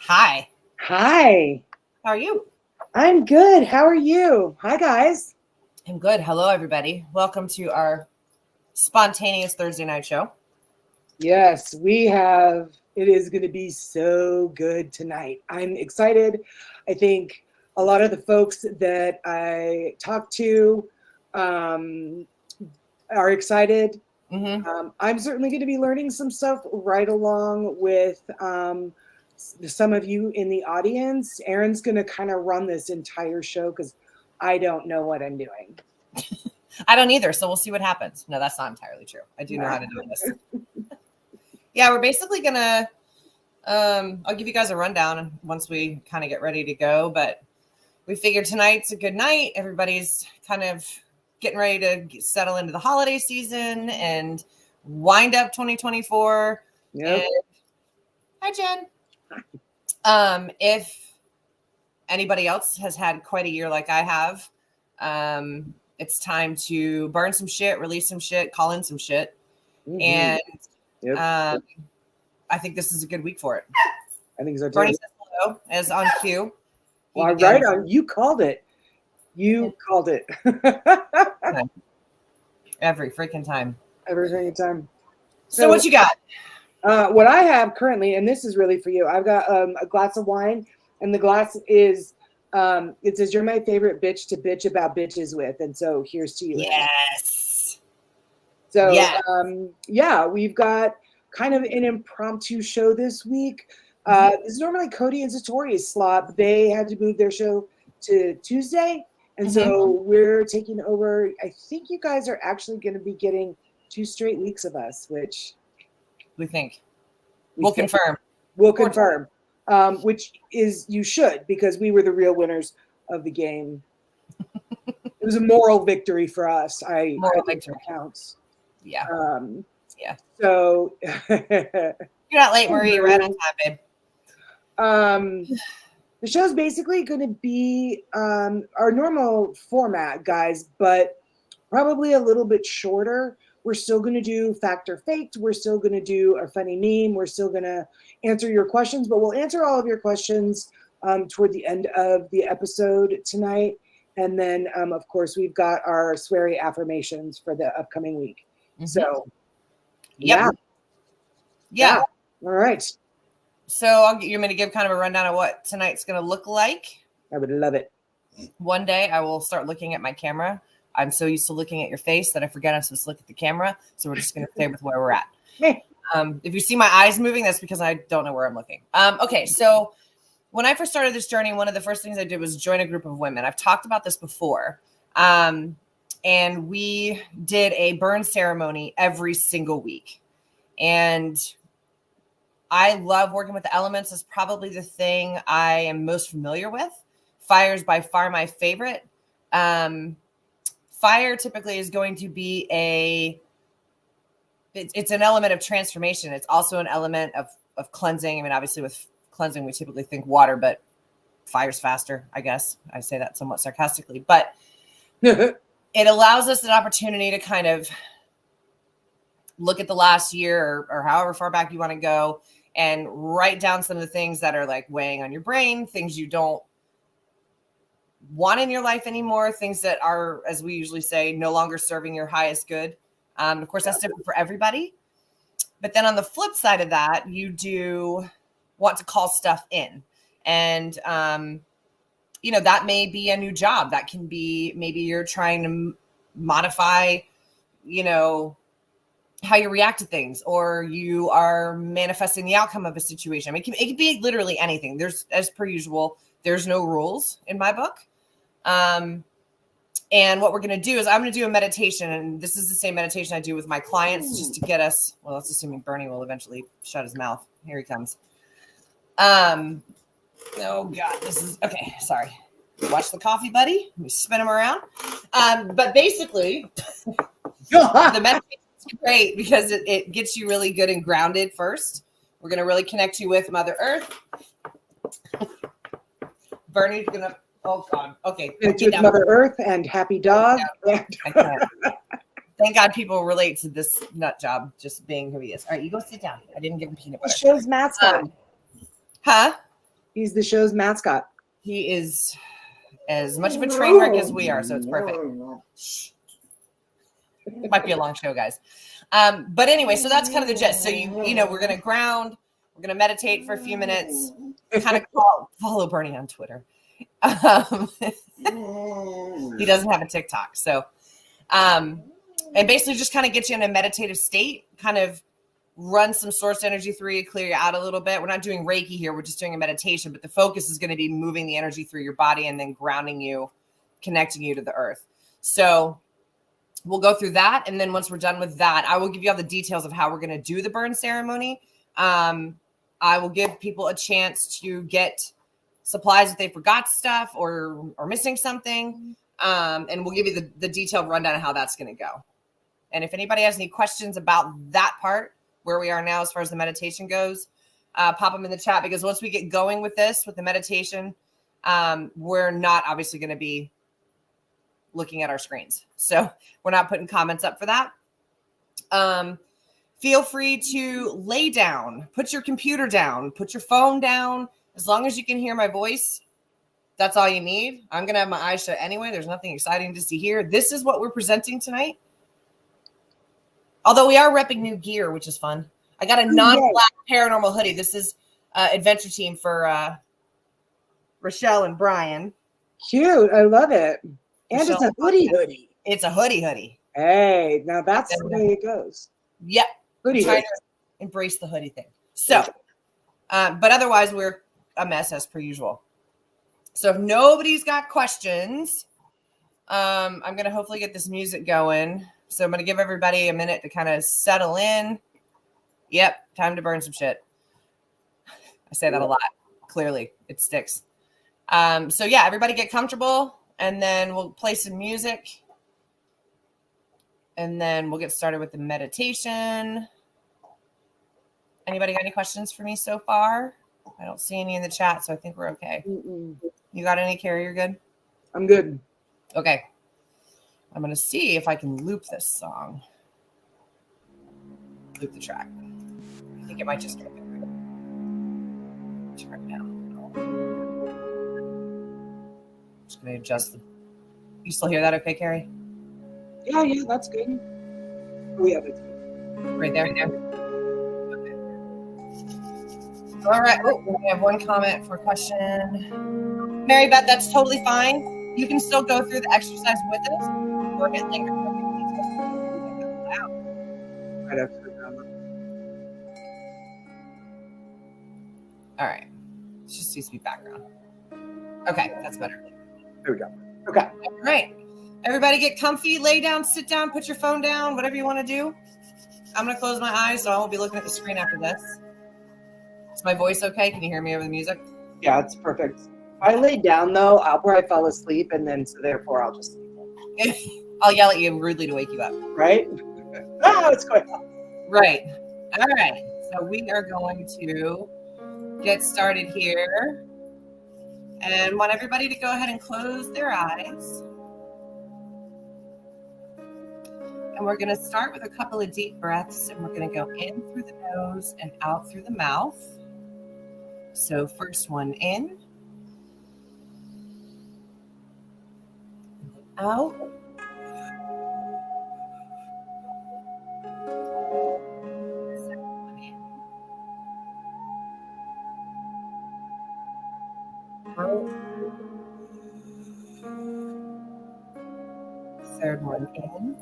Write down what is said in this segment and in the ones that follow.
Hi. Hi. How are you? I'm good. How are you? Hi, guys. I'm good. Hello, everybody. Welcome to our spontaneous Thursday night show. Yes, it is going to be so good tonight. I'm excited. I think a lot of the folks that I talked to um, are excited. Mm-hmm. I'm certainly going to be learning some stuff right along with some of you in the audience. Erin's going to kind of run this entire show because I don't know what I'm doing. I don't either, so we'll see what happens. No, that's not entirely true. I do know how to do this. Yeah, we're basically gonna I'll give you guys a rundown once we kind of get ready to go, but we figured tonight's a good night. Everybody's kind of getting ready to settle into the holiday season and wind up 2024. Yep. And hi, Jen. If anybody else has had quite a year like I have, it's time to burn some shit, release some shit, call in some shit. Mm-hmm. And Yep. I think this is a good week for it. I think so too. Bernie says hello, as on cue. Well, right on. You called it. You called it. Every freaking time. Every freaking time. So what you got? What I have currently, and this is really for you, I've got a glass of wine, and the glass is, it says, "You're my favorite bitch to bitch about bitches with." And so here's to you. Yes. So, yeah. Yeah, we've got kind of an impromptu show this week. This is normally Cody and Satori's slot. They had to move their show to Tuesday. And so we're taking over. I think you guys are actually going to be getting 2 straight weeks of us, which we think. We'll confirm. We'll confirm. Which is, you should, because we were the real winners of the game. It was a moral victory for us. Moral victory counts. Yeah. Yeah. So you're not late, Marie. You're right on time, babe. The show's basically going to be our normal format, guys, but probably a little bit shorter. We're still going to do fact or faked. We're still going to do a funny meme. We're still going to answer your questions, but we'll answer all of your questions toward the end of the episode tonight. And then, of course, we've got our sweary affirmations for the upcoming week. So, yeah. All right. So you're going to give kind of a rundown of what tonight's going to look like. I would love it. One day I will start looking at my camera. I'm so used to looking at your face that I forget I'm supposed to look at the camera. So we're just going to stay with where we're at. If you see my eyes moving, that's because I don't know where I'm looking. Okay, so when I first started this journey, one of the first things I did was join a group of women. I've talked about this before. And we did a burn ceremony every single week. And I love working with the elements. It's probably the thing I am most familiar with. Fire is by far my favorite. Fire typically is going to be it's an element of transformation. It's also an element of cleansing. I mean, obviously with cleansing, we typically think water, but fire's faster, I guess. I say that somewhat sarcastically, but it allows us an opportunity to kind of look at the last year or however far back you want to go and write down some of the things that are like weighing on your brain, things you don't want in your life anymore, things that are, as we usually say, no longer serving your highest good. Of course, that's different for everybody. But then on the flip side of that, you do want to call stuff in. And, that may be a new job. That can be, maybe you're trying to modify, how you react to things, or you are manifesting the outcome of a situation. I mean, it can be literally anything. There's, as per usual, there's no rules in my book. And what we're going to do is I'm going to do a meditation, and this is the same meditation I do with my clients just to get us, well, that's assuming Bernie will eventually shut his mouth. Here he comes. Oh God, this is, okay. Sorry. Watch the coffee, buddy. Let me spin him around. But basically the meditation is great because it gets you really good and grounded first. We're going to really connect you with Mother Earth. Bernie's going to, oh God. Okay. It's with Mother Earth and Happy Dog. I can't. Thank God people relate to this nut job just being who he is. All right, you go sit down. I didn't give him peanut butter. The show's mascot. Huh? He's the show's mascot. He is as much of a train wreck as we are, so it's perfect. Might be a long show, guys. But anyway, so that's kind of the gist. So you know, we're gonna ground, we're gonna meditate for a few minutes, kind of follow Bernie on Twitter. He doesn't have a TikTok, so and basically just kind of get you in a meditative state, kind of run some source energy through you, clear you out a little bit. We're not doing Reiki here, we're just doing a meditation, but the focus is going to be moving the energy through your body and then grounding you, connecting you to the earth. So we'll go through that, and then once we're done with that, I will give you all the details of how we're going to do the burn ceremony. I will give people a chance to get supplies if they forgot stuff or missing something, and we'll give you the detailed rundown of how that's going to go. And if anybody has any questions about that part, where we are now as far as the meditation goes, pop them in the chat, because once we get going with this, with the meditation, we're not obviously going to be looking at our screens. So we're not putting comments up for that. Feel free to lay down, put your computer down, put your phone down. As long as you can hear my voice, that's all you need. I'm going to have my eyes shut anyway. There's nothing exciting to see here. This is what we're presenting tonight. Although we are repping new gear, which is fun. I got a non-black paranormal hoodie. This is Adventure Team for Rochelle and Brian. Cute. I love it. And Rochelle, it's a hoodie. It's a hoodie. Hey, now that's the way it goes. Yep. Hoodie. Trying to embrace the hoodie thing. So, but otherwise, we're a mess as per usual. So if nobody's got questions, I'm going to hopefully get this music going. So I'm going to give everybody a minute to kind of settle in. Yep, time to burn some shit. I say that a lot. Clearly, it sticks. So yeah, everybody get comfortable, and then we'll play some music, and then we'll get started with the meditation. Anybody got any questions for me so far? I don't see any in the chat, so I think we're okay. You got any, Carrie? You're good? I'm good. Okay. I'm going to see if I can loop this song. Loop the track. I think it might just get it. Turn it down. Just going to adjust the... You still hear that okay, Carrie? Yeah, that's good. We have it. Right there. Okay. All right. Oh, we have one comment for a question. Mary Beth, that's totally fine. You can still go through the exercise with us. Or get linger. Right after the drama. All right. It just needs to be background. Okay, that's better. There we go. Okay. All right. Everybody get comfy, lay down, sit down, put your phone down, whatever you want to do. I'm going to close my eyes, so I won't be looking at the screen after this. Is my voice okay? Can you hear me over the music? Yeah, it's perfect. If I lay down, though, I'll probably fall asleep, and then so therefore I'll just sleep. I'll yell at you rudely to wake you up. Right? Oh, what's going on? Right. All right. So we are going to get started here. And want everybody to go ahead and close their eyes. And we're going to start with a couple of deep breaths, and we're going to go in through the nose and out through the mouth. So first one in. Out. Second one in. Out. Third one in.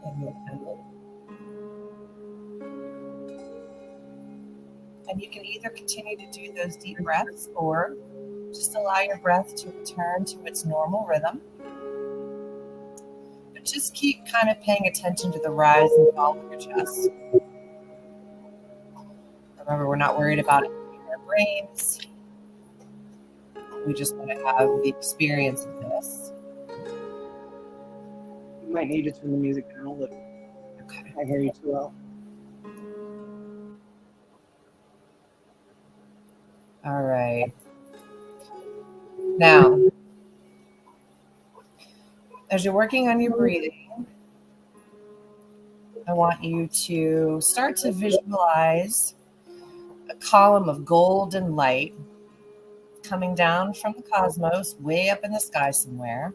And then out. And you can either continue to do those deep breaths or just allow your breath to return to its normal rhythm. But just keep kind of paying attention to the rise and fall of your chest. Remember, we're not worried about it in our brains. We just want to have the experience of this. You might need to turn the music down a little. Okay. I hear you too well. All right. Now, as you're working on your breathing, I want you to start to visualize column of golden light coming down from the cosmos, way up in the sky somewhere.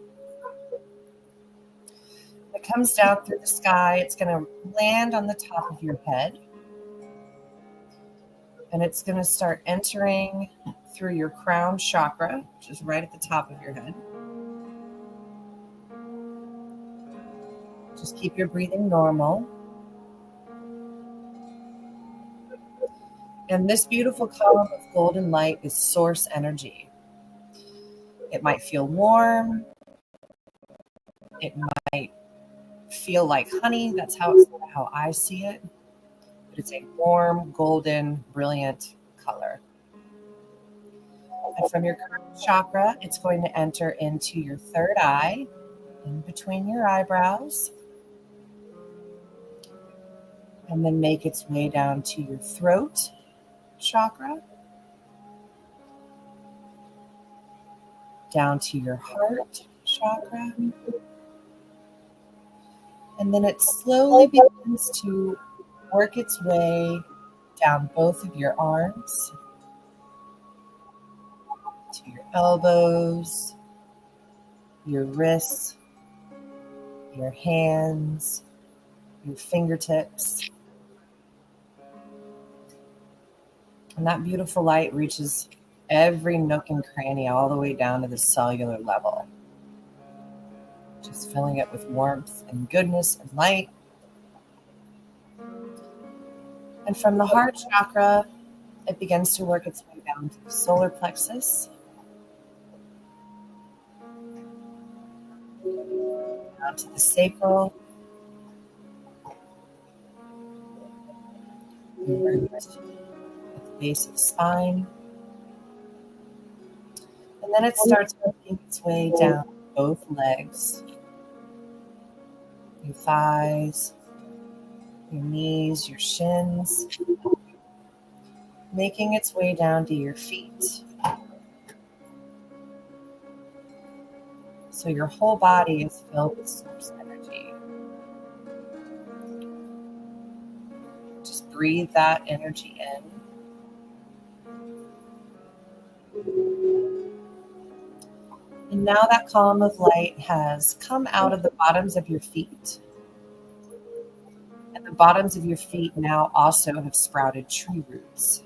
It comes down through the sky. It's going to land on the top of your head. And it's going to start entering through your crown chakra, which is right at the top of your head. Just keep your breathing normal. And this beautiful column of golden light is source energy. It might feel warm. It might feel like honey. That's how I see it. But it's a warm, golden, brilliant color. And from your crown chakra, it's going to enter into your third eye, in between your eyebrows, and then make its way down to your throat chakra, down to your heart chakra, and then it slowly begins to work its way down both of your arms, to your elbows, your wrists, your hands, your fingertips. And that beautiful light reaches every nook and cranny all the way down to the cellular level. Just filling it with warmth and goodness and light. And from the heart chakra, it begins to work its way down to the solar plexus, down to the sacral, the root at the base of the spine. And then it starts working its way down both legs, your thighs, your knees, your shins, making its way down to your feet. So your whole body is filled with source energy. Just breathe that energy in. And now that column of light has come out of the bottoms of your feet. And the bottoms of your feet now also have sprouted tree roots.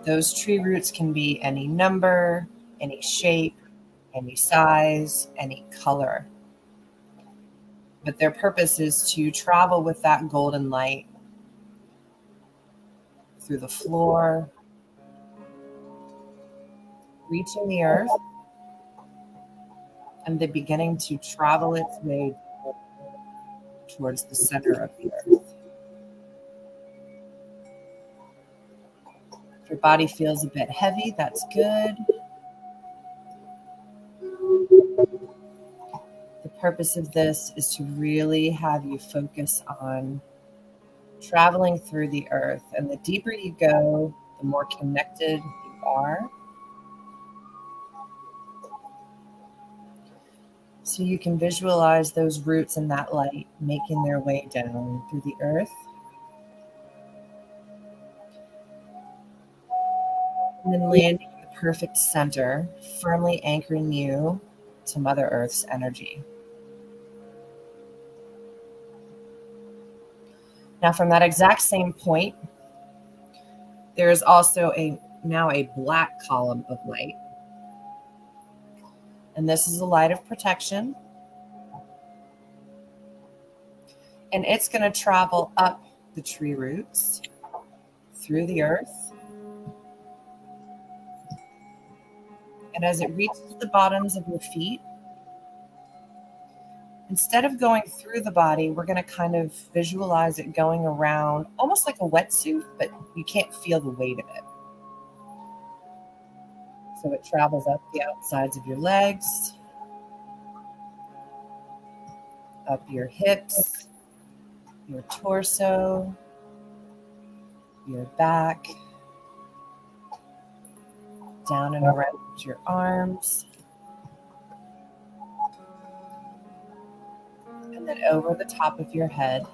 Those tree roots can be any number, any shape, any size, any color. But their purpose is to travel with that golden light through the floor, reaching the earth, and then beginning to travel its way towards the center of the earth. If your body feels a bit heavy, that's good. The purpose of this is to really have you focus on traveling through the earth. And the deeper you go, the more connected you are. So you can visualize those roots and that light making their way down through the earth. And then landing in the perfect center, firmly anchoring you to Mother Earth's energy. Now, from that exact same point, there is also now a black column of light. And this is a light of protection. And it's going to travel up the tree roots, through the earth. And as it reaches the bottoms of your feet, instead of going through the body, we're going to kind of visualize it going around almost like a wetsuit, but you can't feel the weight of it. So it travels up the outsides of your legs, up your hips, your torso, your back, down and around your arms, and then over the top of your head.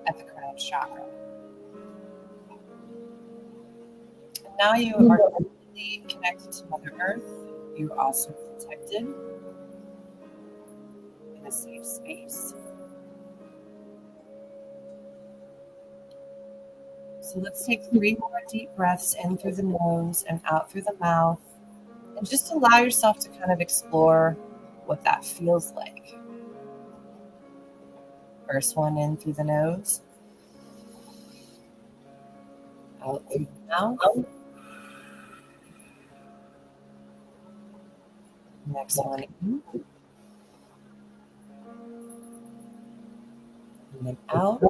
at the crown chakra. And now you are completely connected to Mother Earth. You're also protected in a safe space. So let's take 3 more deep breaths in through the nose and out through the mouth. And just allow yourself to kind of explore what that feels like. First one in through the nose, out through the mouth. Next one in, and then out.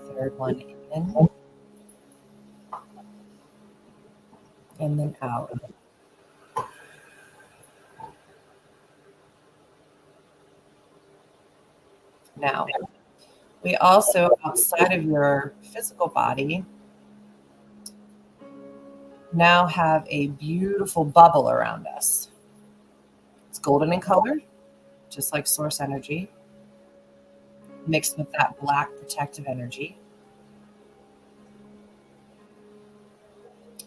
Third one in, and then out. Now, we also, outside of your physical body, now have a beautiful bubble around us. It's golden in color, just like source energy, mixed with that black protective energy.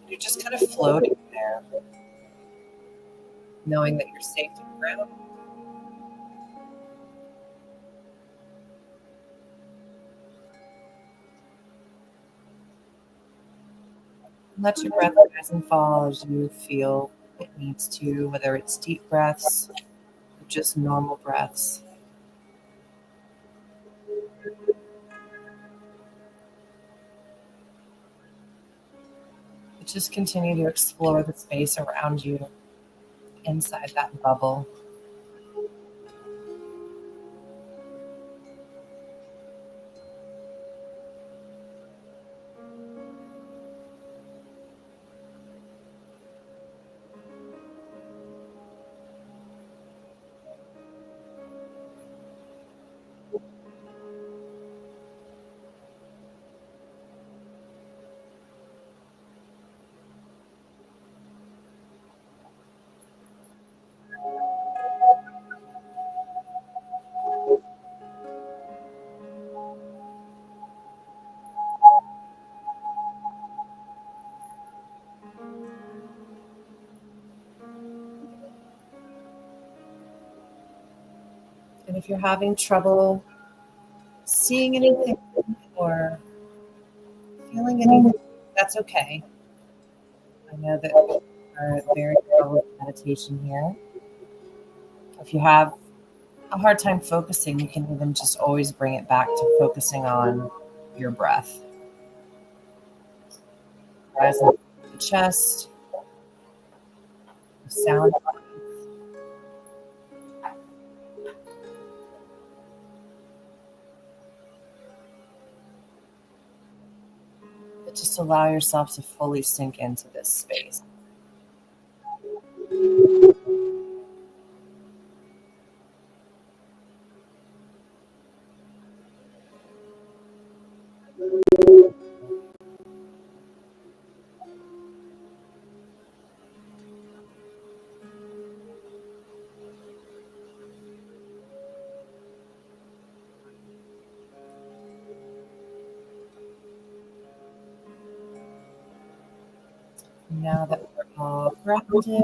You're just kind of floating there, knowing that you're safe to the ground. Let your breath rise and fall as you feel it needs to, whether it's deep breaths or just normal breaths. But just continue to explore the space around you inside that bubble. And if you're having trouble seeing anything or feeling anything, that's okay. I know that we are very well with meditation here. If you have a hard time focusing, you can even just always bring it back to focusing on your breath. Rising to the chest, the sound. But just allow yourself to fully sink into this space. Now that we're all grounded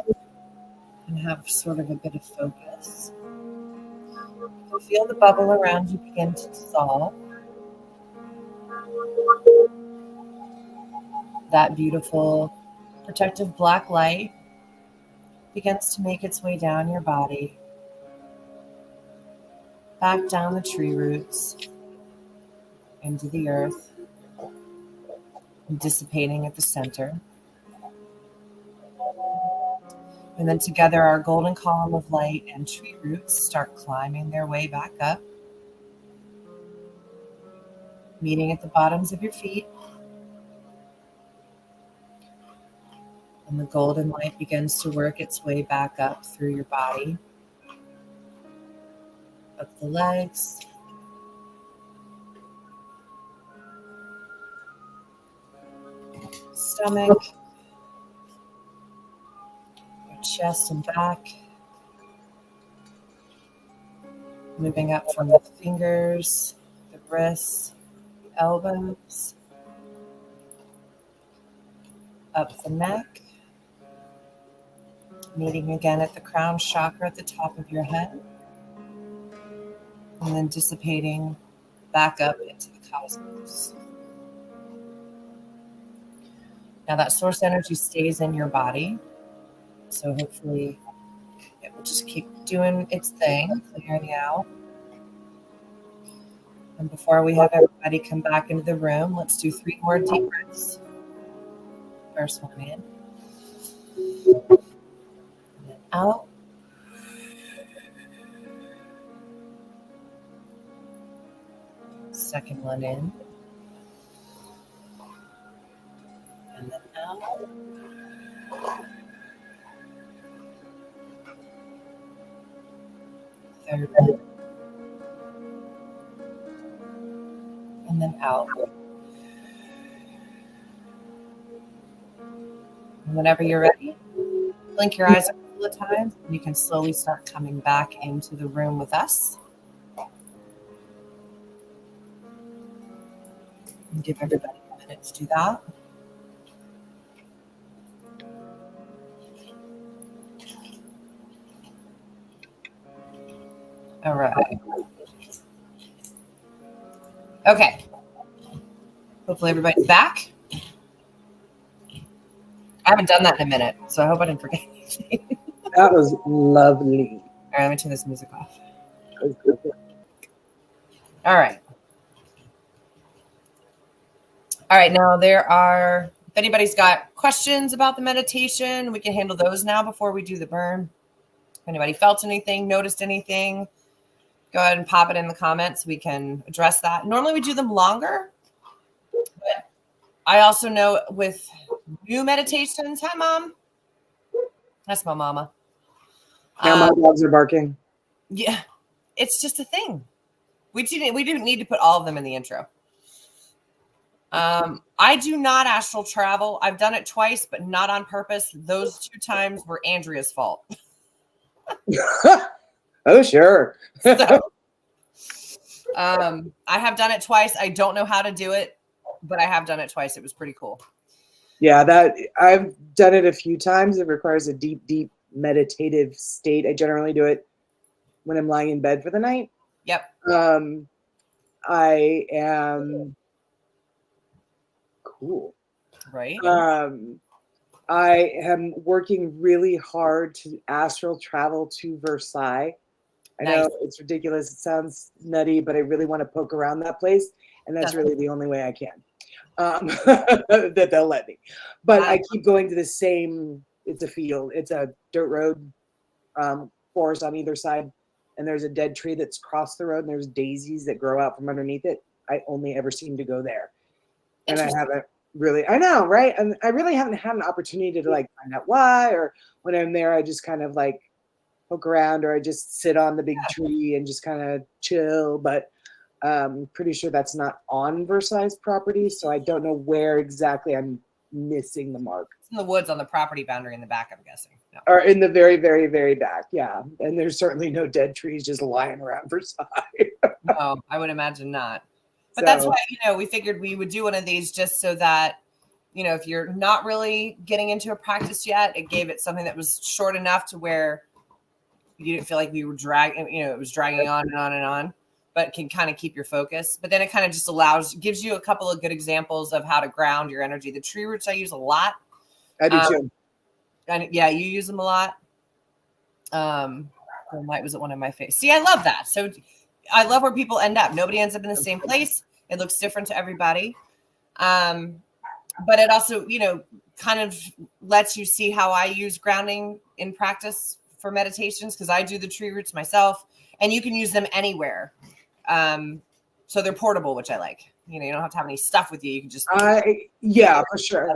and have sort of a bit of focus, you can feel the bubble around you begin to dissolve. That beautiful protective black light begins to make its way down your body, back down the tree roots, into the earth, and dissipating at the center. And then together, our golden column of light and tree roots start climbing their way back up, meeting at the bottoms of your feet. And the golden light begins to work its way back up through your body, up the legs, stomach, your chest and back, moving up from the fingers, the wrists, the elbows, up the neck, meeting again at the crown chakra at the top of your head, and then dissipating back up into the cosmos. Now that source energy stays in your body, so hopefully it will just keep doing its thing, clearing out. And before we have everybody come back into the room, let's do 3 more deep breaths. First one in, and then out. Second one in, and then out. Third one, and then out. And whenever you're ready, blink your eyes a couple of times, and you can slowly start coming back into the room with us. And give everybody a minute to do that. All right. Okay. Hopefully everybody's back. I haven't done that in a minute, so I hope I didn't forget anything. That was lovely. All right, let me turn this music off. All right. All right, now if anybody's got questions about the meditation, we can handle those now before we do the burn. If anybody felt anything, noticed anything, go ahead and pop it in the comments. We can address that. Normally we do them longer, but I also know with new meditations, hi Mom. That's my mama. Now my dogs are barking. Yeah, it's just a thing. We didn't need to put all of them in the intro. I do not astral travel. I've done it twice, but not on purpose. Those 2 times were Andrea's fault. Oh, sure. So, I have done it twice. I don't know how to do it, but I have done it twice. It was pretty cool. Yeah, that I've done it a few times. It requires a deep, deep meditative state. I generally do it when I'm lying in bed for the night. Yep. I am cool. Right. I am working really hard to astral travel to Versailles. I know it's ridiculous. It sounds nutty, but I really want to poke around that place. And that's really the only way I can. That they'll let me. But I keep going to the same, it's a field. It's a dirt road, forest on either side. And there's a dead tree that's crossed the road. And there's daisies that grow out from underneath it. I only ever seem to go there. And I haven't really, I know, right? And I really haven't had an opportunity to like find out why, or when I'm there, I just kind of like poke around, or I just sit on the big tree and just kind of chill. But pretty sure that's not on Versailles property. So I don't know where exactly I'm missing the mark. It's in the woods on the property boundary in the back, I'm guessing. No. Or in the very, very, very back. Yeah. And there's certainly no dead trees just lying around Versailles. No, I would imagine not. But that's why, we figured we would do one of these just so that, if you're not really getting into a practice yet, it gave it something that was short enough to where you didn't feel like we were dragging, it was dragging on and on and on, but can kind of keep your focus. But then it kind of just gives you a couple of good examples of how to ground your energy. The tree roots I use a lot. I do too. And yeah, you use them a lot. The light was at one of my face. See, I love that. So I love where people end up. Nobody ends up in the same place. It looks different to everybody. But it also, kind of lets you see how I use grounding in practice for meditations, because I do the tree roots myself, and you can use them anywhere. So they're portable, which I like. You don't have to have any stuff with you. You can just for sure.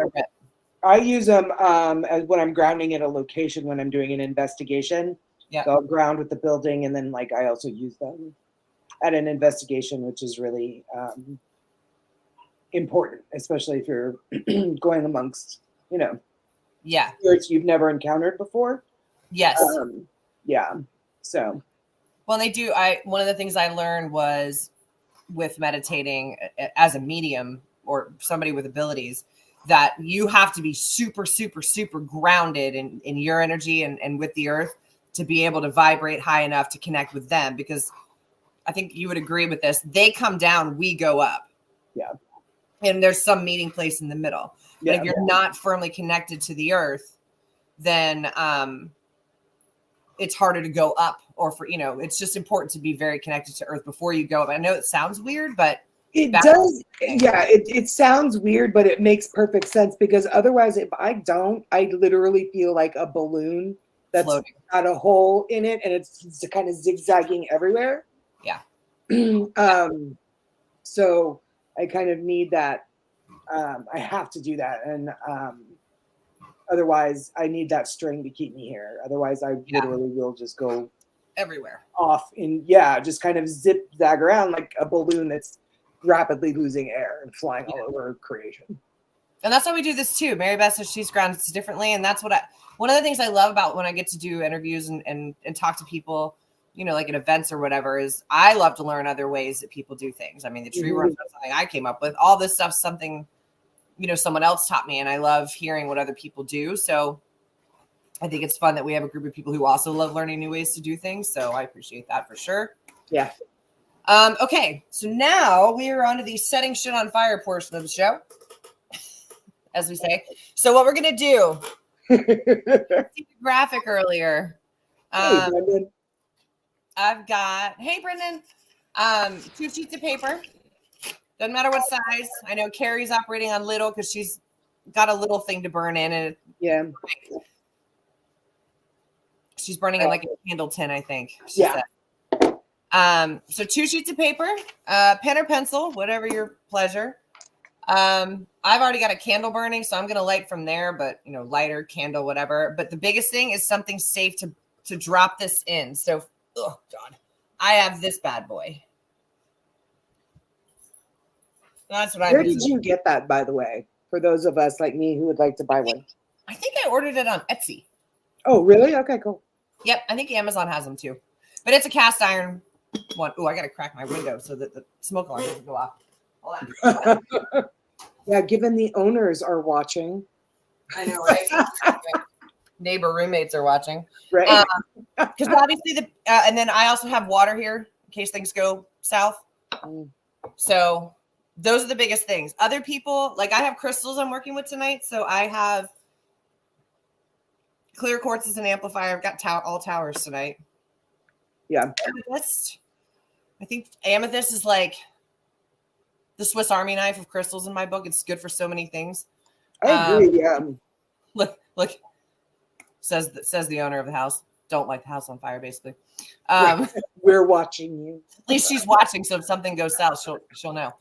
I use them as when I'm grounding at a location when I'm doing an investigation. Yeah. So I'll ground with the building, and then I also use them at an investigation, which is really important, especially if you're going amongst, spirits you've never encountered before. Yes. Yeah. So Well, they do. One of the things I learned was with meditating as a medium or somebody with abilities, that you have to be super, super, super grounded in your energy and with the earth to be able to vibrate high enough to connect with them. Because I think you would agree with this. They come down, we go up. Yeah. And there's some meeting place in the middle. Yeah. But if you're not firmly connected to the earth, then it's harder to go up, or it's just important to be very connected to earth before you go up. I know it sounds weird, but it does. Yeah, it sounds weird, but it makes perfect sense, because otherwise, if I literally feel like a balloon that's floating. got a hole in it and it's kind of zigzagging everywhere. Yeah. So I kind of need that. I have to do that. And otherwise I need that string to keep me here. Otherwise I literally will just go everywhere off just kind of zag around like a balloon that's rapidly losing air and flying all over creation. And that's how we do this too. Mary Beth says she's grounded differently. And that's one of the things I love about when I get to do interviews and talk to people, like at events or whatever, is I love to learn other ways that people do things. I mean, the tree worm is something I came up with. All this stuff, something, someone else taught me, and I love hearing what other people do. So I think it's fun that we have a group of people who also love learning new ways to do things. So I appreciate that for sure. Yeah. Okay. So now we are on to the setting shit on fire portion of the show, as we say. So what we're going to do, see the graphic earlier. Hey, Brendan. Hey, Brendan, 2 sheets of paper. Doesn't matter what size. I know Carrie's operating on little because she's got a little thing to burn in. And she's burning in like a candle tin, I think. Yeah. So 2 sheets of paper, pen or pencil, whatever your pleasure. I've already got a candle burning, so I'm going to light from there, but lighter, candle, whatever. But the biggest thing is something safe to drop this in. So, oh God, I have this bad boy. That's what Where did you get that, by the way? For those of us like me who would like to buy one. I think I ordered it on Etsy. Oh, really? Okay, cool. Yep, I think Amazon has them too. But it's a cast iron one. Oh, I got to crack my window so that the smoke alarm doesn't go off. Hold on. Yeah, given the owners are watching. I know, right? Neighbor roommates are watching. Right. Because obviously and then I also have water here in case things go south. So those are the biggest things. Other people, like I have crystals I'm working with tonight. So I have clear quartz as an amplifier. I've got all towers tonight. Yeah. Amethyst. I think amethyst is like the Swiss Army knife of crystals in my book. It's good for so many things. I agree. Yeah. Look, says the owner of the house. Don't light the house on fire, basically. We're watching you. At least she's watching, so if something goes south, she'll know.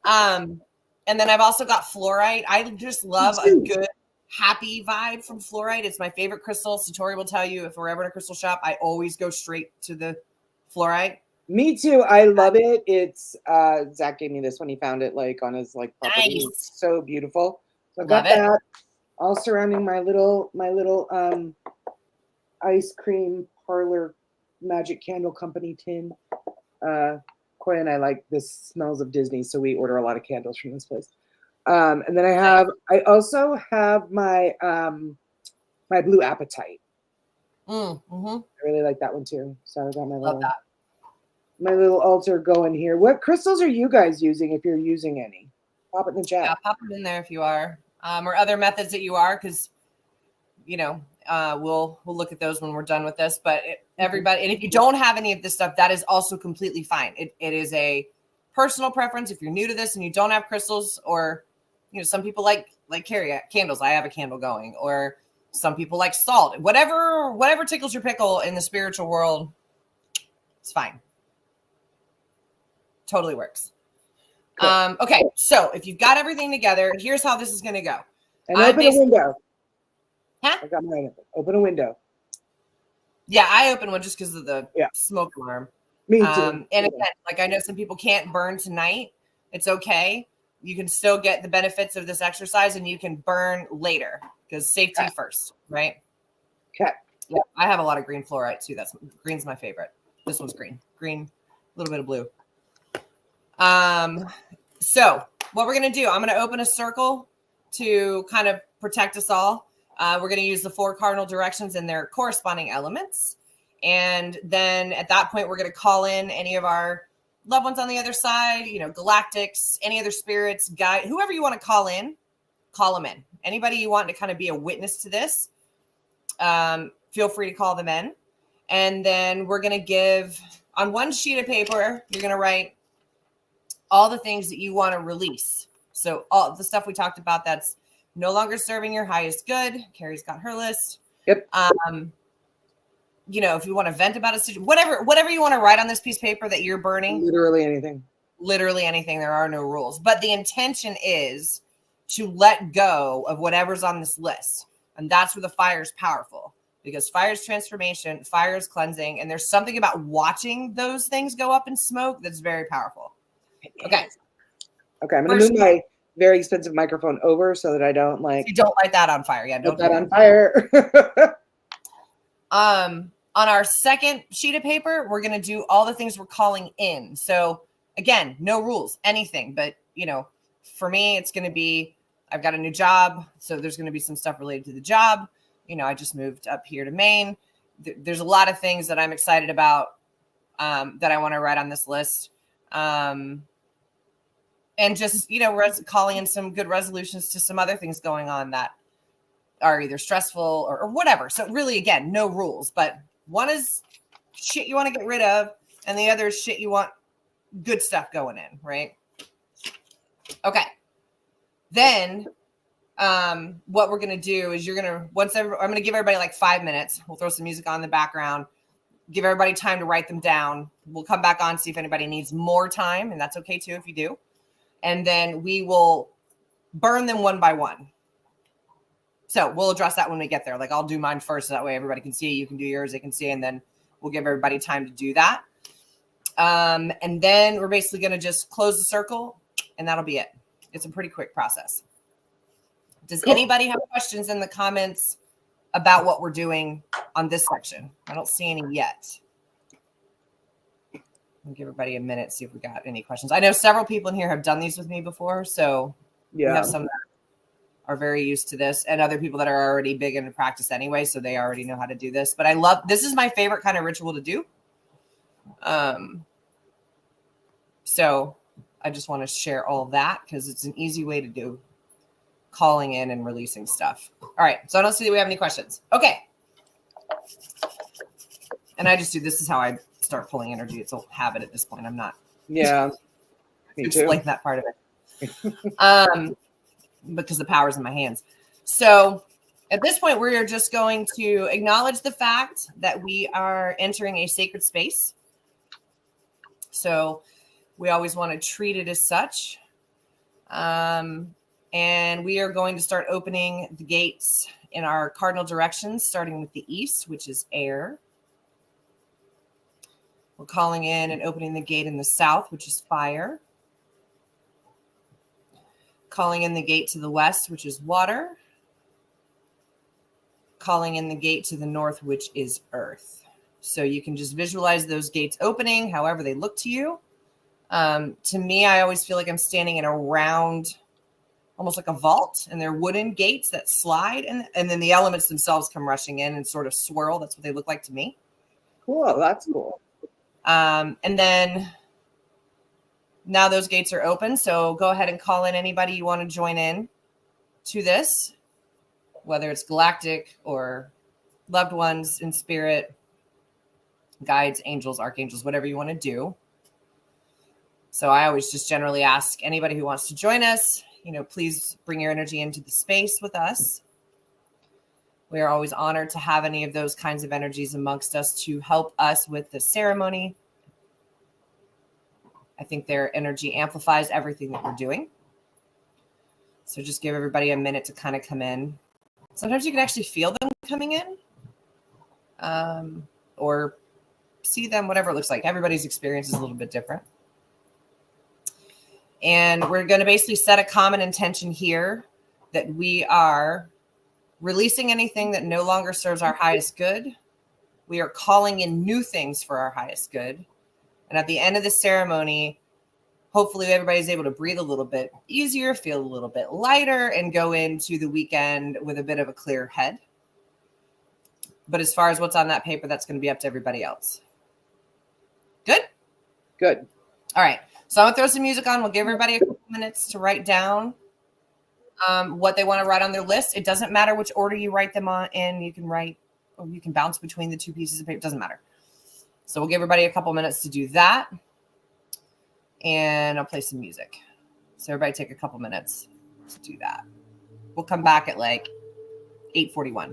And then I've also got fluorite. I just love a good, happy vibe from fluorite. It's my favorite crystal. Satori will tell you if we're ever in a crystal shop, I always go straight to the fluorite. Me too. I love it. It's Zach gave me this when he found it like on his property. Nice. It's so beautiful. So I've got that all surrounding my little ice cream parlor magic candle company tin. Coy and I like this smells of Disney, so we order a lot of candles from this place. And then I also have my my blue apatite. Mm-hmm. I really like that one too. So I got my little altar going here. What crystals are you guys using if you're using any? Pop it in the chat. Yeah, pop them in there if you are. Or other methods that you are, because we'll look at those when we're done with this. But everybody, and if you don't have any of this stuff, that is also completely fine. It is a personal preference. If you're new to this and you don't have crystals, or some people like Carrie candles. I have a candle going, or some people like salt. Whatever tickles your pickle in the spiritual world, it's fine. Totally works. Cool. Okay, so if you've got everything together, here's how this is going to go. And open a window. Huh? I got mine open a window. Yeah, I open one just because of the smoke alarm. Me too. And again, I know some people can't burn tonight. It's okay. You can still get the benefits of this exercise, and you can burn later because safety first, right? Okay. Yeah, I have a lot of green fluorite too. Green's my favorite. This one's green, a little bit of blue. So what we're going to do, I'm going to open a circle to kind of protect us all. We're going to use the 4 cardinal directions and their corresponding elements. And then at that point, we're going to call in any of our loved ones on the other side, galactics, any other spirits, guide, whoever you want to call them in. Anybody you want to kind of be a witness to this, feel free to call them in. And then we're going to give, on one sheet of paper, you're going to write all the things that you want to release. So all the stuff we talked about that's no longer serving your highest good. Carrie's got her list. Yep. If you want to vent about a situation, whatever you want to write on this piece of paper that you're burning. Literally anything. There are no rules. But the intention is to let go of whatever's on this list. And that's where the fire is powerful, because fire is transformation, fire is cleansing. And there's something about watching those things go up in smoke that's very powerful. Okay. Okay. I'm going to move my very expensive microphone over so that I don't You don't light that on fire. Yeah. Don't put that on fire. On our second sheet of paper, we're going to do all the things we're calling in. So again, no rules, anything. But, for me, it's going to be, I've got a new job. So there's going to be some stuff related to the job. I just moved up here to Maine. There's a lot of things that I'm excited about that I want to write on this list. And just, calling in some good resolutions to some other things going on that are either stressful or whatever. So really, again, no rules, but one is shit you want to get rid of, and the other is shit you want good stuff going in, right? Okay. Then what we're going to do is I'm going to give everybody like 5 minutes. We'll throw some music on in the background, give everybody time to write them down. We'll come back on, see if anybody needs more time, and that's okay too if you do. And then we will burn them one by one. So we'll address that when we get there. Like I'll do mine first, so that way everybody can see. You can do yours, they can see, and then we'll give everybody time to do that. And then we're basically going to just close the circle, and that'll be it. It's a pretty quick process. Does anybody have questions in the comments about what we're doing on this section? I don't see any yet. I'll give everybody a minute, see if we got any questions. I know several people in here have done these with me before, so we have some that are very used to this, and other people that are already big into practice anyway, so they already know how to do this. But this is my favorite kind of ritual to do. So I just want to share all of that because it's an easy way to do calling in and releasing stuff. All right, so I don't see that we have any questions. Okay. And I just do, this is how I start pulling energy. It's a habit at this point. I'm not. Yeah. Me too. Explain that part of it. Because the power's in my hands. So at this point, we are just going to acknowledge the fact that we are entering a sacred space. So we always want to treat it as such. And we are going to start opening the gates in our cardinal directions, starting with the east, which is air. We're calling in and opening the gate in the south, which is fire. Calling in the gate to the west, which is water. Calling in the gate to the north, which is earth. So you can just visualize those gates opening, however they look to you. To me, I always feel like I'm standing in a round, almost like a vault, and they're wooden gates that slide, and then the elements themselves come rushing in and sort of swirl. That's what they look like to me. Cool. That's cool. And then now those gates are open. So go ahead and call in anybody you want to join in to this, whether it's galactic or loved ones in spirit, guides, angels, archangels, whatever you want to do. So I always just generally ask anybody who wants to join us, please bring your energy into the space with us. We are always honored to have any of those kinds of energies amongst us to help us with the ceremony. I think their energy amplifies everything that we're doing. So just give everybody a minute to kind of come in. Sometimes you can actually feel them coming in, or see them, whatever it looks like. Everybody's experience is a little bit different. And we're going to basically set a common intention here that we are releasing anything that no longer serves our highest good, We are calling in new things for our highest good. And at the end of the ceremony, hopefully everybody's able to breathe a little bit easier, feel a little bit lighter, and go into the weekend with a bit of a clear head. But as far as what's on that paper, that's going to be up to everybody else. Good? Good. All right. So I'm going to throw some music on. We'll give everybody a couple minutes to write down what they want to write on their list. It doesn't matter which order you write them on in. You can write, or you can bounce between the two pieces of paper. It doesn't matter. So we'll give everybody a couple minutes to do that. And I'll play some music. So everybody take a couple minutes to do that. We'll come back at like 8:41.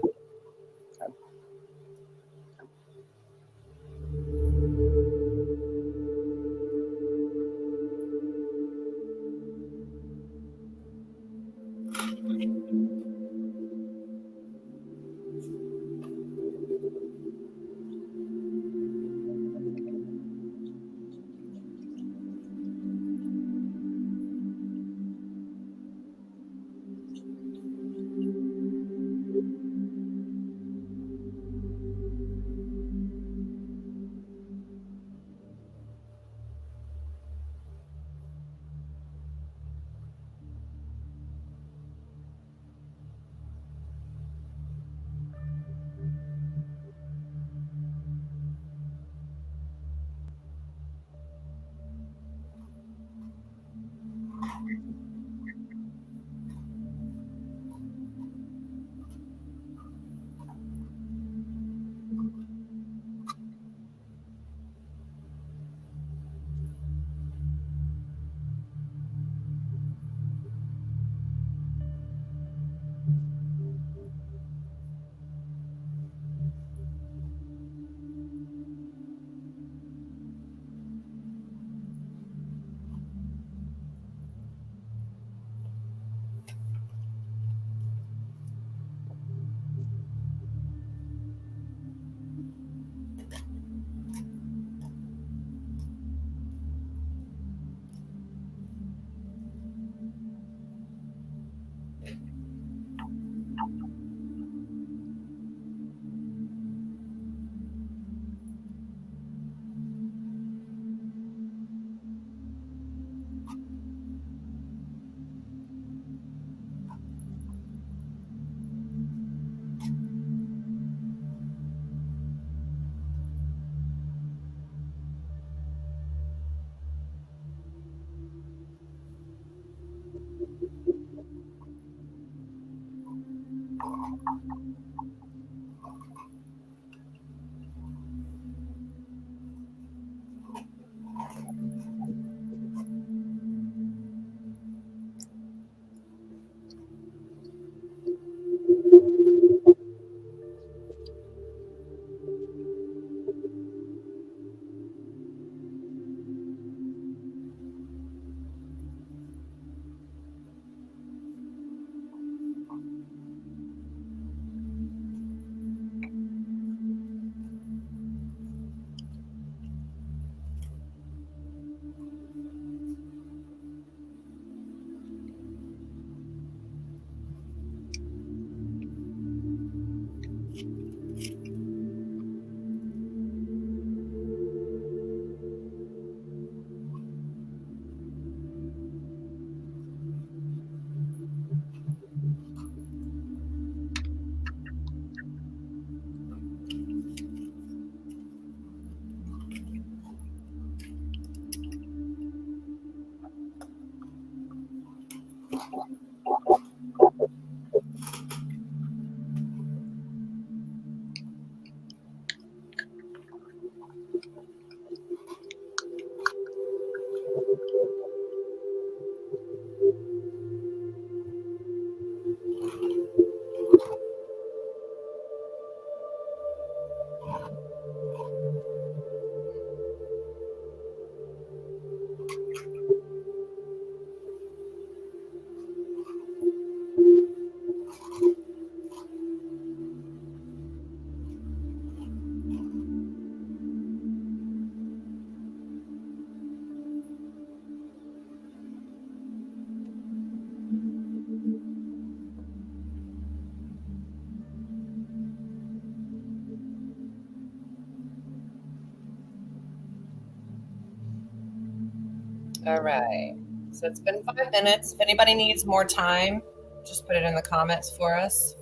All right. So it's been 5 minutes. If anybody needs more time, just put it in the comments for us.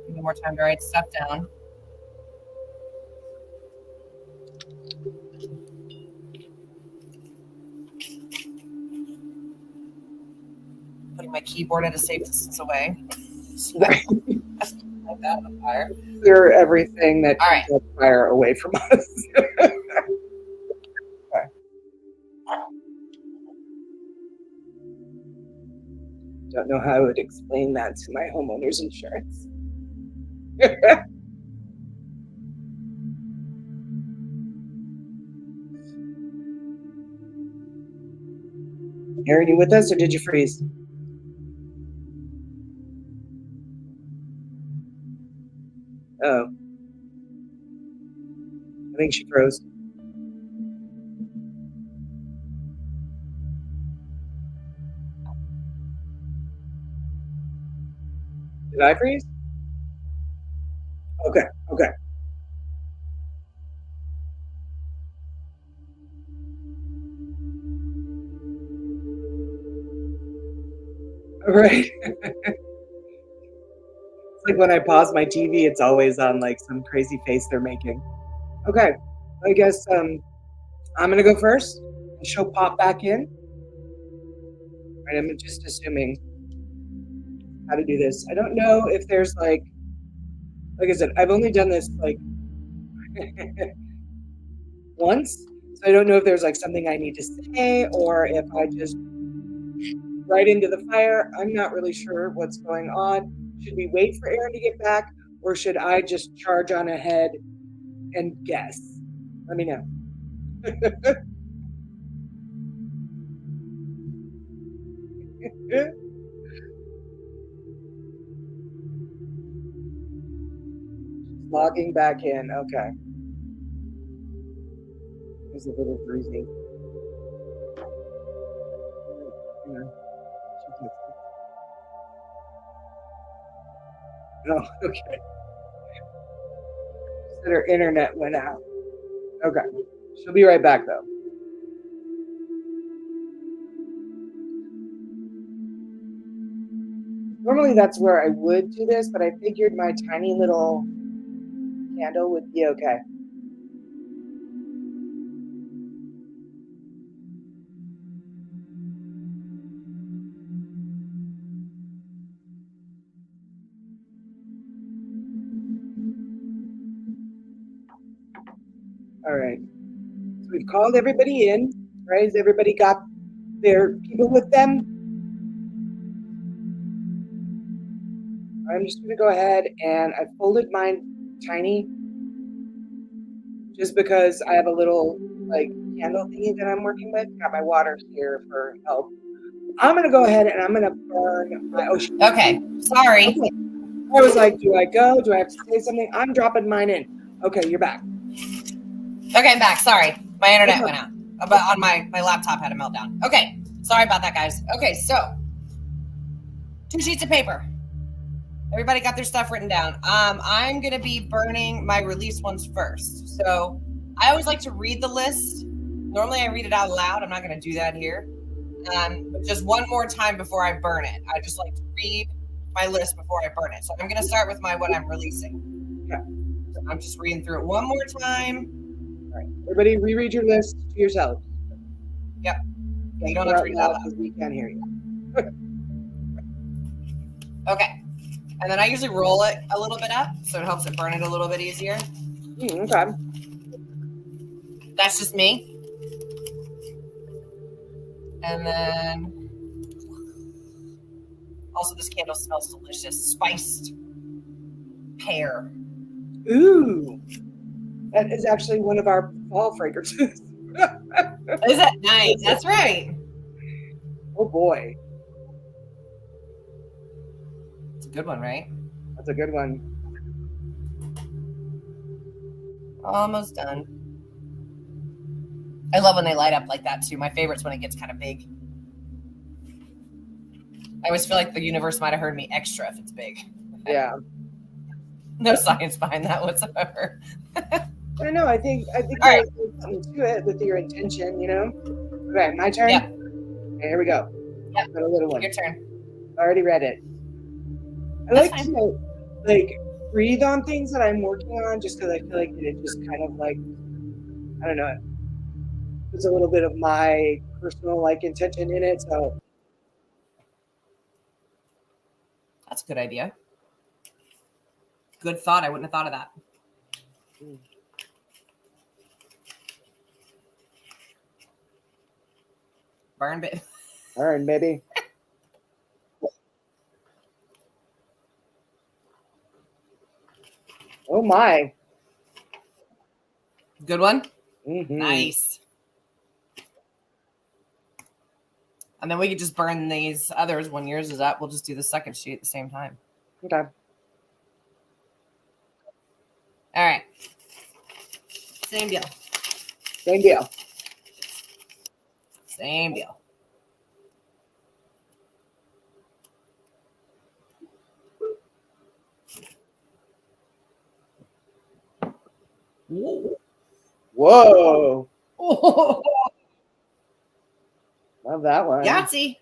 Need more time to write stuff down. Putting my keyboard at a safe distance away. So Right. like that on the fire. Clear everything that All right. can get fire away from us. Okay. Don't know how I would explain that to my homeowner's insurance. Aaron, you with us or did you freeze? Oh. I think she froze. Did I freeze? Okay, okay. All right. It's like when I pause my TV, it's always on like some crazy face they're making. Okay, I guess I'm gonna go first, and she'll pop back in. Right, I'm just assuming how to do this. I don't know if there's like I said, I've only done this like once, so I don't know if there's like something I need to say or if I just right into the fire. I'm not really sure what's going on. Should we wait for Aaron to get back, or should I just charge on ahead and guess? Let me know. Logging back in. Okay. It was a little breezy. Oh, okay. Said her internet went out. Okay. She'll be right back though. Normally that's where I would do this, but I figured my tiny little candle would be okay. All right. So we've called everybody in, right? Has everybody got their people with them? I'm just going to go ahead and I folded mine tiny just because I have a little like candle thingy that I'm working with. Got my water here for help. I'm going to go ahead and I'm going to burn my ocean. Okay. Sorry. Okay. I was like, do I go? Do I have to say something? I'm dropping mine in. Okay, you're back. Okay, I'm back. Sorry. My internet went out. But on my laptop had a meltdown. Okay. Sorry about that, guys. Okay, so 2 sheets of paper. Everybody got their stuff written down. I'm going to be burning my release ones first. So I always like to read the list. Normally I read it out loud. I'm not going to do that here. But just one more time before I burn it. I just like to read my list before I burn it. So I'm going to start with what I'm releasing. Okay. So I'm just reading through it one more time. All right. Everybody reread your list to yourself. Yep. You don't have to read it out loud. Because we can't hear you. Okay. And then I usually roll it a little bit up, so it helps it burn it a little bit easier. Okay. That's just me. And then also this candle smells delicious. Spiced pear. Ooh. That is actually one of our fall fragrances. Is that nice? That's right. Oh boy. It's a good one, right? That's a good one. Almost done. I love when they light up like that too. My favorite's when it gets kind of big. I always feel like the universe might have heard me extra if it's big. Yeah. No science behind that whatsoever. I know. I think All right. there's something to it with your intention, you know? Okay, my turn? Yep. Okay, here we go. Yep. Got a little one. Your turn. I already read it. I That's like fine. to like breathe on things that I'm working on just because I feel like it just kind of like, I don't know, there's a little bit of my personal like intention in it. So That's a good idea. Good thought. I wouldn't have thought of that. Burn bit. burn, baby. Oh my. Good one. Mm-hmm. Nice. And then we could just burn these others when yours is up. We'll just do the second sheet at the same time. Okay. All right. Same deal. Same deal. Same deal. Whoa. Whoa. Oh, Love that one. Yahtzee.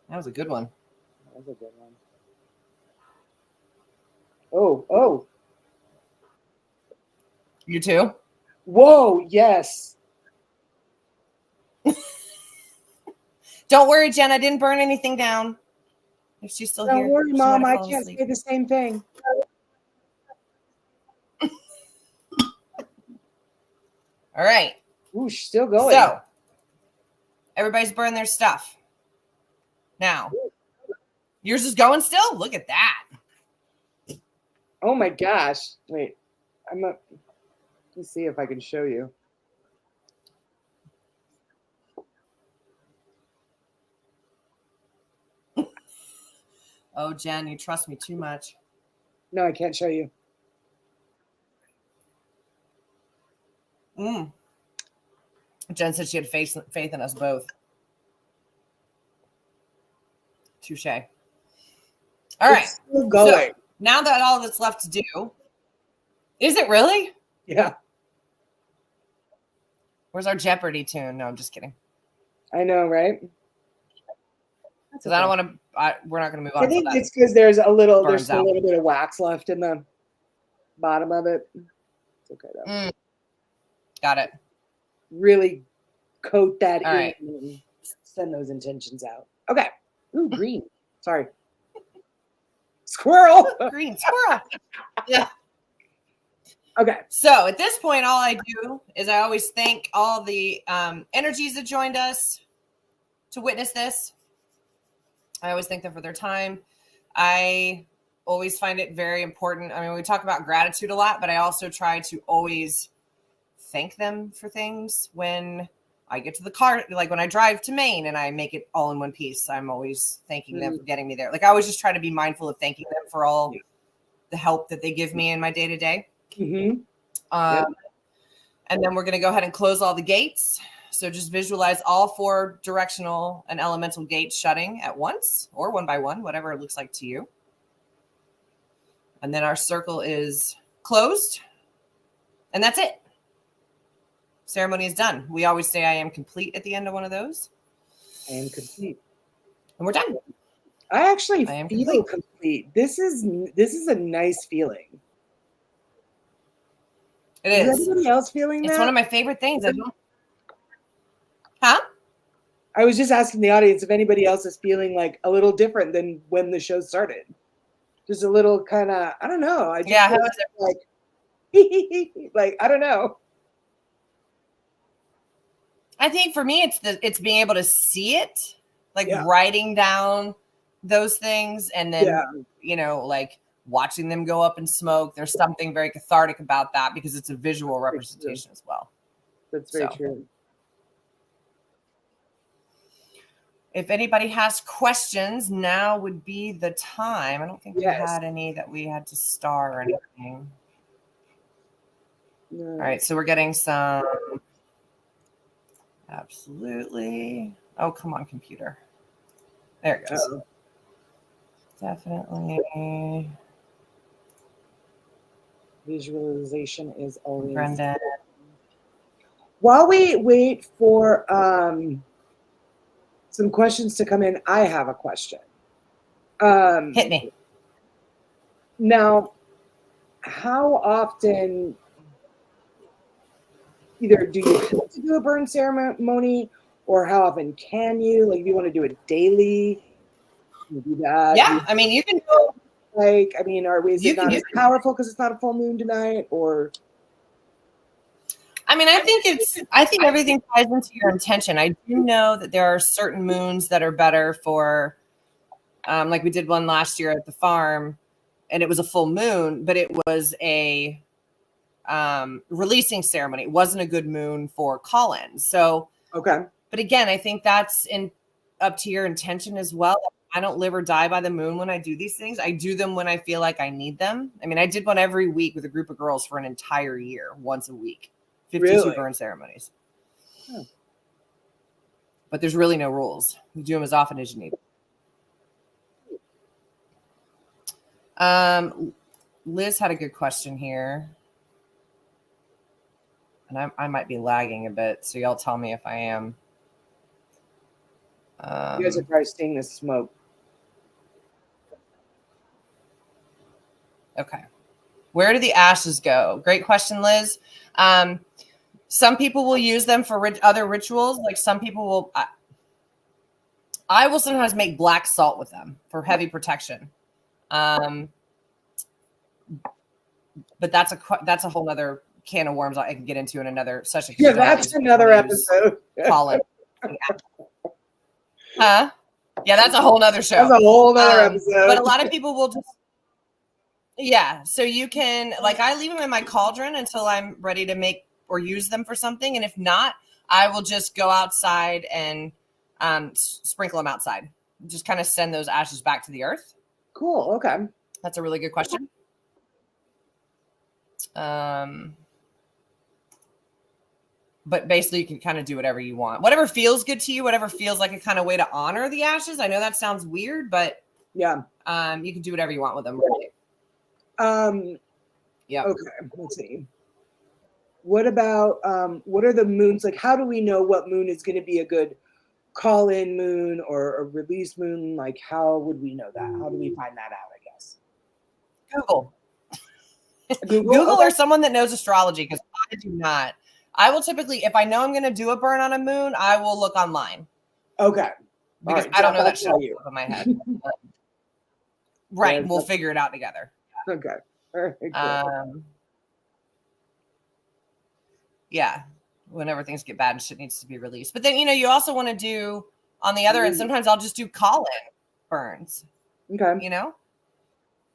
That was a good one. That was a good one. Oh. You too? Whoa, yes. Don't worry, Jen. I didn't burn anything down. If she's still here. Don't worry, she might Mom. have I fallen can't asleep. say the same thing. All right. Ooh, she's still going. So, everybody's burned their stuff. Now, yours is going still? Look at that. Oh my gosh. Wait. Let's see if I can show you. Oh, Jen, you trust me too much. No, I can't show you. Jen said she had faith in us both. Touche. All right. It's still going. So, now that all that's left to do, is it really? Yeah. Where's our Jeopardy tune? No, I'm just kidding. I know, right? Because I don't want to. We're not going to move on. I think it's because there's still a little bit of wax left in the bottom of it. It's okay though. Got it. Really coat that all in right. and send those intentions out. Okay. Ooh, green. Sorry. Squirrel. Green squirrel. Yeah. Okay. So at this point, all I do is I always thank all the energies that joined us to witness this. I always thank them for their time. I always find it very important. I mean, we talk about gratitude a lot, but I also try to always thank them for things when I get to the car, like when I drive to Maine and I make it all in one piece. I'm always thanking them for getting me there. Like I always just try to be mindful of thanking them for all the help that they give me in my day-to-day. Mm-hmm. And then we're going to go ahead and close all the gates. So just visualize all 4 directional and elemental gates shutting at once or one by one, whatever it looks like to you. And then our circle is closed. And that's it. Ceremony is done. We always say I am complete at the end of one of those. I am complete. And we're done. I actually feel complete. This is a nice feeling. It is. Is anybody else feeling that? It's one of my favorite things. Huh? I was just asking the audience if anybody else is feeling like a little different than when the show started. Just a little kind of, I don't know. I just how is it? Like I don't know. I think for me, it's being able to see it, like writing down those things, and then like watching them go up in smoke. There's something very cathartic about that because it's a visual representation as well. That's very true. If anybody has questions, now would be the time. I don't think we had any that we had to star or anything. No. All right, so we're getting some. Absolutely. Oh, come on, computer. There it goes. Uh-oh. Definitely. Visualization is always. Brendan. While we wait for some questions to come in, I have a question. Hit me. Now, how often either do you have to do a burn ceremony, or how often can you? Like, if you want to do it daily, you do that. Yeah, I mean, you can go. Like, I mean, is You it can not do. as powerful because it's not a full moon tonight, or? I mean, I think everything ties into your intention. I do know that there are certain moons that are better for, like we did one last year at the farm, and it was a full moon, but it was a releasing ceremony. It wasn't a good moon for call-ins. So, Okay. but again, I think that's up to your intention as well. I don't live or die by the moon when I do these things. I do them when I feel like I need them. I mean, I did one every week with a group of girls for an entire year, once a week, 52 Really? burn ceremonies. Oh. But there's really no rules. You do them as often as you need. Liz had a good question here. And I might be lagging a bit, so y'all tell me if I am. You guys are probably seeing the smoke. Okay. Where do the ashes go? Great question, Liz. Some people will use them for other rituals. Like some people will. I will sometimes make black salt with them for heavy protection. But that's a whole other can of worms I can get into in another session. Yeah, that's another episode. Colin. Huh? Yeah, that's a whole nother show. That's a whole other episode. But a lot of people will just. Yeah, so you can, like, I leave them in my cauldron until I'm ready to make or use them for something. And if not, I will just go outside and sprinkle them outside. Just kind of send those ashes back to the earth. Cool. Okay. That's a really good question. But basically, you can kind of do whatever you want. Whatever feels good to you, whatever feels like a kind of way to honor the ashes. I know that sounds weird, but yeah, you can do whatever you want with them. Yeah. Okay. Let's see. What about what are the moons like? How do we know what moon is going to be a good call-in moon or a release moon? Like, how would we know that? How do we find that out? I guess Google. Google okay. Or someone that knows astrology, because I do not. I will typically, if I know I'm going to do a burn on a moon, I will look online. Okay. Because I don't know that shit off the top of my head. Right. We'll figure it out together. Okay. Very cool. Yeah. Whenever things get bad and shit needs to be released. But then, you also want to do on the other end, sometimes I'll just do call-in burns. Okay.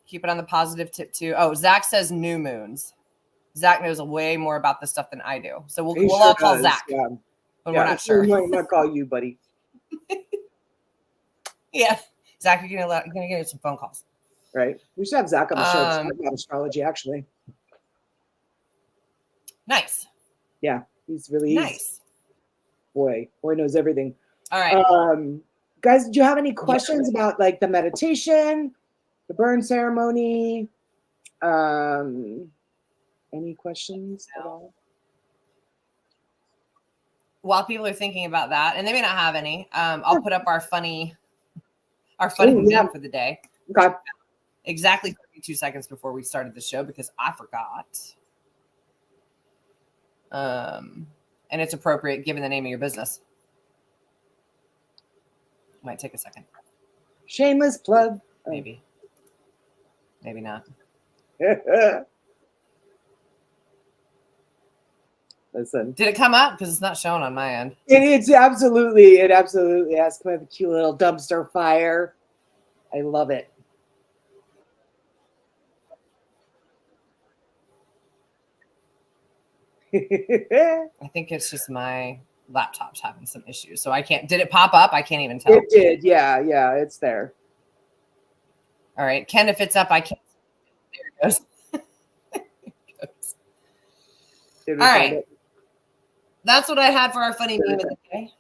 Keep it on the positive tip too. Oh, Zach says new moons. Zach knows way more about this stuff than I do. So we'll all call Zach. Yeah. When we're not sure. We might call you, buddy. Yeah. Zach, you're gonna get some phone calls. Right. We should have Zach on the show to talk about astrology, actually. Nice. Yeah. He's really nice. Boy knows everything. All right. Guys, do you have any questions about like the meditation, the burn ceremony? Any questions at all? While people are thinking about that, and they may not have any, I'll put up our funny meme for the day. Okay. Exactly 32 seconds before we started the show because I forgot. And it's appropriate given the name of your business. Might take a second. Shameless plug. Maybe. Maybe not. Listen. Did it come up? Because it's not showing on my end. It absolutely has come up a cute little dumpster fire. I love it. I think it's just my laptop's having some issues. So I can't. Did it pop up? I can't even tell. It did. Yeah, it's there. All right. Ken, if it's up, I can't. There it goes. All right. That's what I had for our funny meme of the day.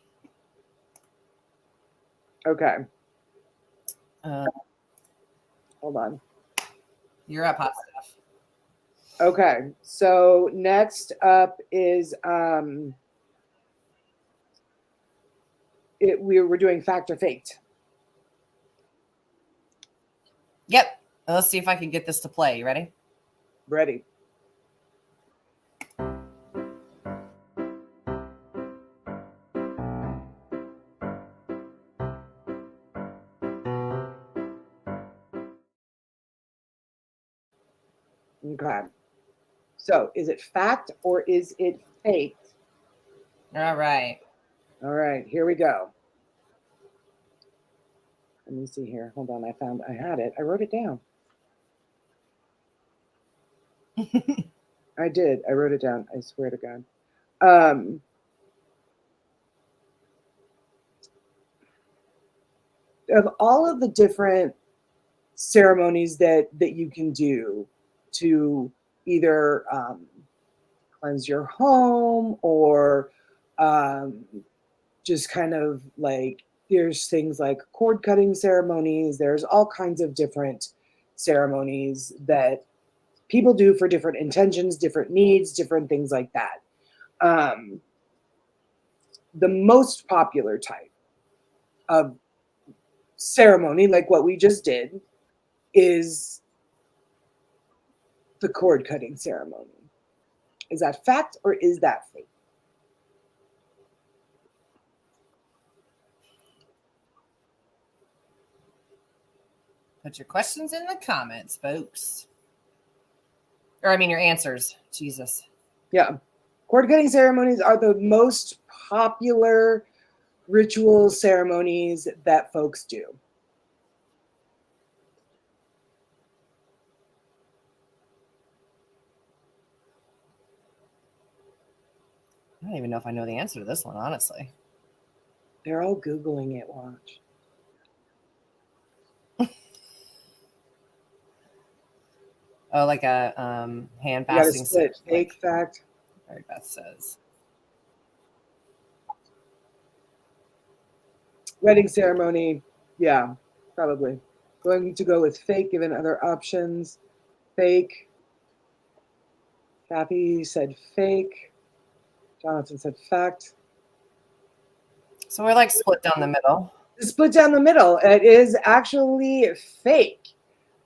Okay. Hold on. You're up, hot stuff. Okay. So next up is we were doing fact or faked. Yep. Let's see if I can get this to play. You ready? Ready. Okay. So is it fact or is it faked? All right. All right, here we go. Let me see here. Hold on. I had it. I wrote it down. I did. I wrote it down. I swear to God. Of all of the different ceremonies that you can do to either cleanse your home or just kind of like, there's things like cord cutting ceremonies. There's all kinds of different ceremonies that people do for different intentions, different needs, different things like that. The most popular type of ceremony, like what we just did, is the cord cutting ceremony. Is that fact or is that fake? Put your questions in the comments, folks. Or I mean your answers. Jesus. Yeah. Cord cutting ceremonies are the most popular ritual ceremonies that folks do. I don't even know if I know the answer to this one, honestly. They're all Googling it, watch. Oh, like a hand You gotta fasting. split fake, fact. Mary Beth says. Wedding ceremony, yeah, probably. Going to go with fake given other options. Fake. Kathy said fake. Jonathan said fact. So we're like split down the middle. Split down the middle. It is actually fake.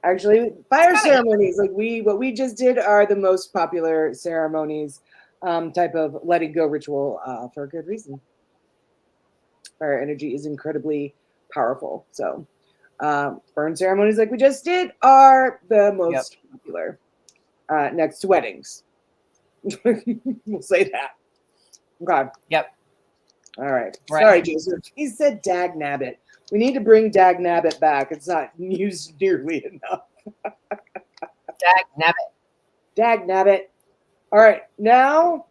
Actually, fire ceremonies like what we just did are the most popular ceremonies, type of letting go ritual, for a good reason. Fire energy is incredibly powerful. So burn ceremonies like we just did are the most popular, next to weddings. We'll say that. Okay. Yep. All right. Sorry, Joseph. He said dag nabbit. We need to bring dag nabbit back. It's not used nearly enough. Dag nabbit. Dag nabbit. All right. Now,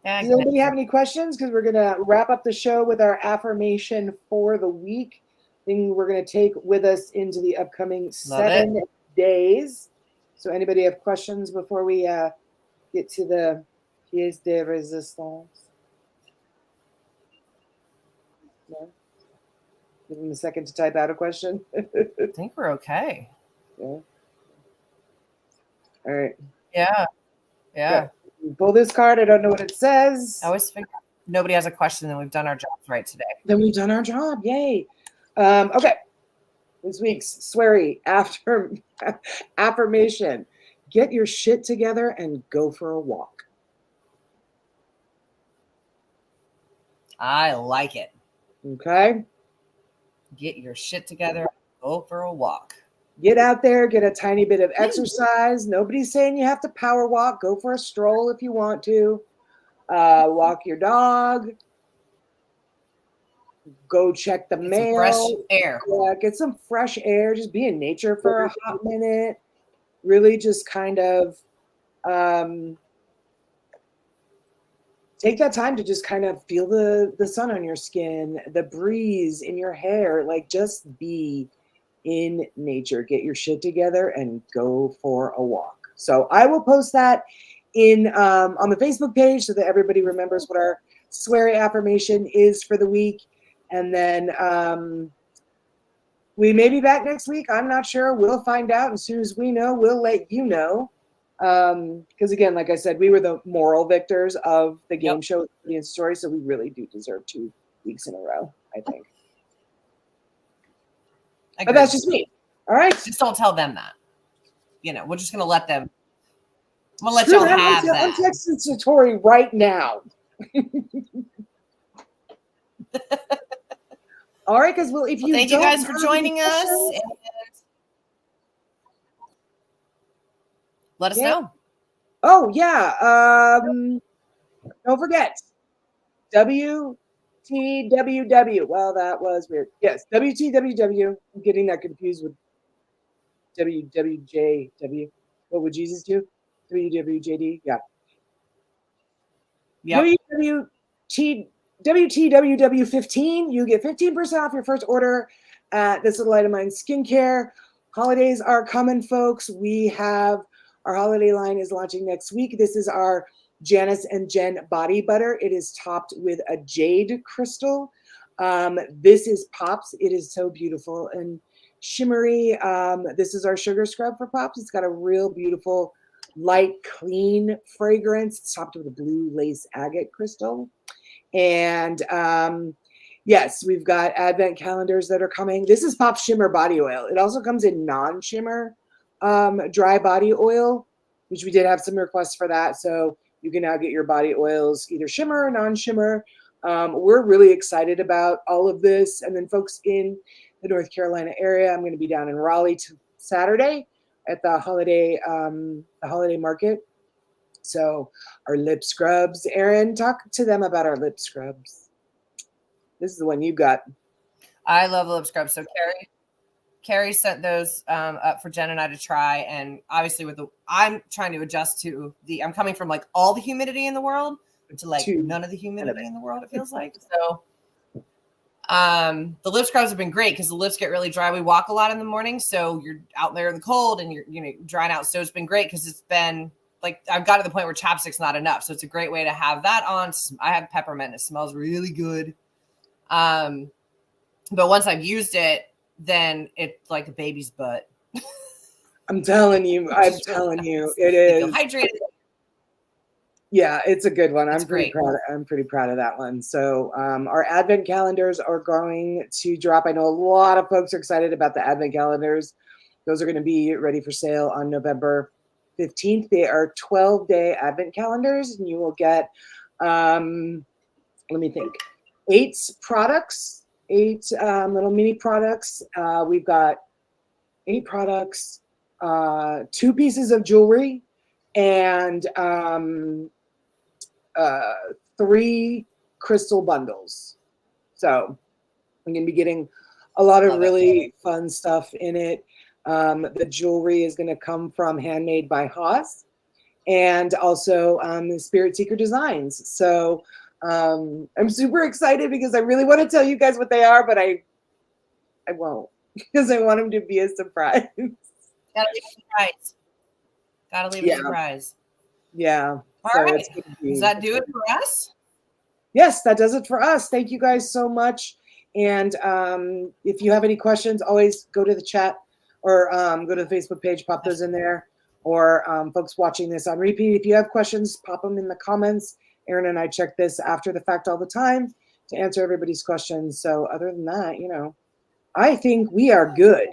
does anybody have any questions? Because we're going to wrap up the show with our affirmation for the week. Thing we're going to take with us into the upcoming 7 days. So anybody have questions before we get to the pièce de résistance? No? Give them a second to type out a question. I think we're okay. Yeah. All right. Yeah. Yeah. Pull this card. I don't know what it says. I always figure nobody has a question, then we've done our jobs right today. Then we've done our job. Yay. Okay. This week's sweary affirmation. Get your shit together and go for a walk. I like it. Okay. Get your shit together. Go for a walk. Get out there. Get a tiny bit of exercise. Nobody's saying you have to power walk. Go for a stroll if you want to. Walk your dog. Go check the mail. Fresh air. Yeah, get some fresh air. Just be in nature for a hot minute. Really just kind of take that time to just kind of feel the sun on your skin, the breeze in your hair. Like, just be in nature. Get your shit together and go for a walk. So I will post that in on the Facebook page so that everybody remembers what our sweary affirmation is for the week. And then we may be back next week. I'm not sure. We'll find out. As soon as we know, we'll let you know. Because again, like I said, we were the moral victors of the game show Story, so we really do deserve 2 weeks in a row, I think. But Agreed. that's just me. All right. Just don't tell them that. We're just gonna let them. I'm gonna let Screw y'all that. have I'm that. texting Satori right now. All right, because if you thank you don't guys for have joining any us. questions- And let us Yeah. know. Oh yeah. Don't forget WTWW. Well, that was weird. Yes, WTWW. I'm getting that confused with WWJW. What would Jesus do? WWJD. Yeah. Yep. WTWW15. You get 15% off your first order at This Little Light of Mine Skincare. Holidays are coming, folks. We have our holiday line is launching next week. This is our Janice and Jen body butter. It is topped with a jade crystal. This is Pops. It is so beautiful and shimmery. This is our sugar scrub for Pops. It's got a real beautiful light, clean fragrance. It's topped with a blue lace agate crystal. And yes, we've got advent calendars that are coming. This is Pop Shimmer Body Oil. It also comes in non-shimmer dry body oil, which we did have some requests for that. So you can now get your body oils either shimmer or non-shimmer. We're really excited about all of this. And then folks in the North Carolina area, I'm going to be down in Raleigh Saturday at the holiday market. So our lip scrubs, Erin, talk to them about our lip scrubs. This is the one you got. I love lip scrubs. So Carrie sent those up for Jen and I to try, and obviously I'm trying to adjust to I'm coming from like all the humidity in the world to like none of the humidity in the world. It feels like so. The lip scrubs have been great because the lips get really dry. We walk a lot in the morning, so you're out there in the cold and you're drying out. So it's been great because it's been like I've got to the point where chapstick's not enough. So it's a great way to have that on. I have peppermint. It smells really good. But once I've used it, then it's like a baby's butt. I'm telling you, it is hydrated. Yeah, it's a good one. It's I'm pretty great. proud of that one. So our advent calendars are going to drop. I know a lot of folks are excited about the advent calendars. Those are going to be ready for sale on November 15th. They are 12-day advent calendars, and you will get, let me think, 8 products, 8 little mini products. We've got 8 products, 2 pieces of jewelry, and 3 crystal bundles. So I'm going to be getting a lot of really fun stuff in it. The jewelry is going to come from Handmade by Haas, and also the Spirit Seeker Designs. So I'm super excited because I really want to tell you guys what they are, but I won't because I want them to be a surprise. Gotta leave a surprise. Gotta leave a surprise. Yeah. All right. Does that do it for us? Yes, that does it for us. Thank you guys so much. And if you have any questions, always go to the chat or go to the Facebook page, pop those in there. Or folks watching this on repeat, if you have questions, pop them in the comments. Erin and I check this after the fact all the time to answer everybody's questions. So other than that, I think we are good.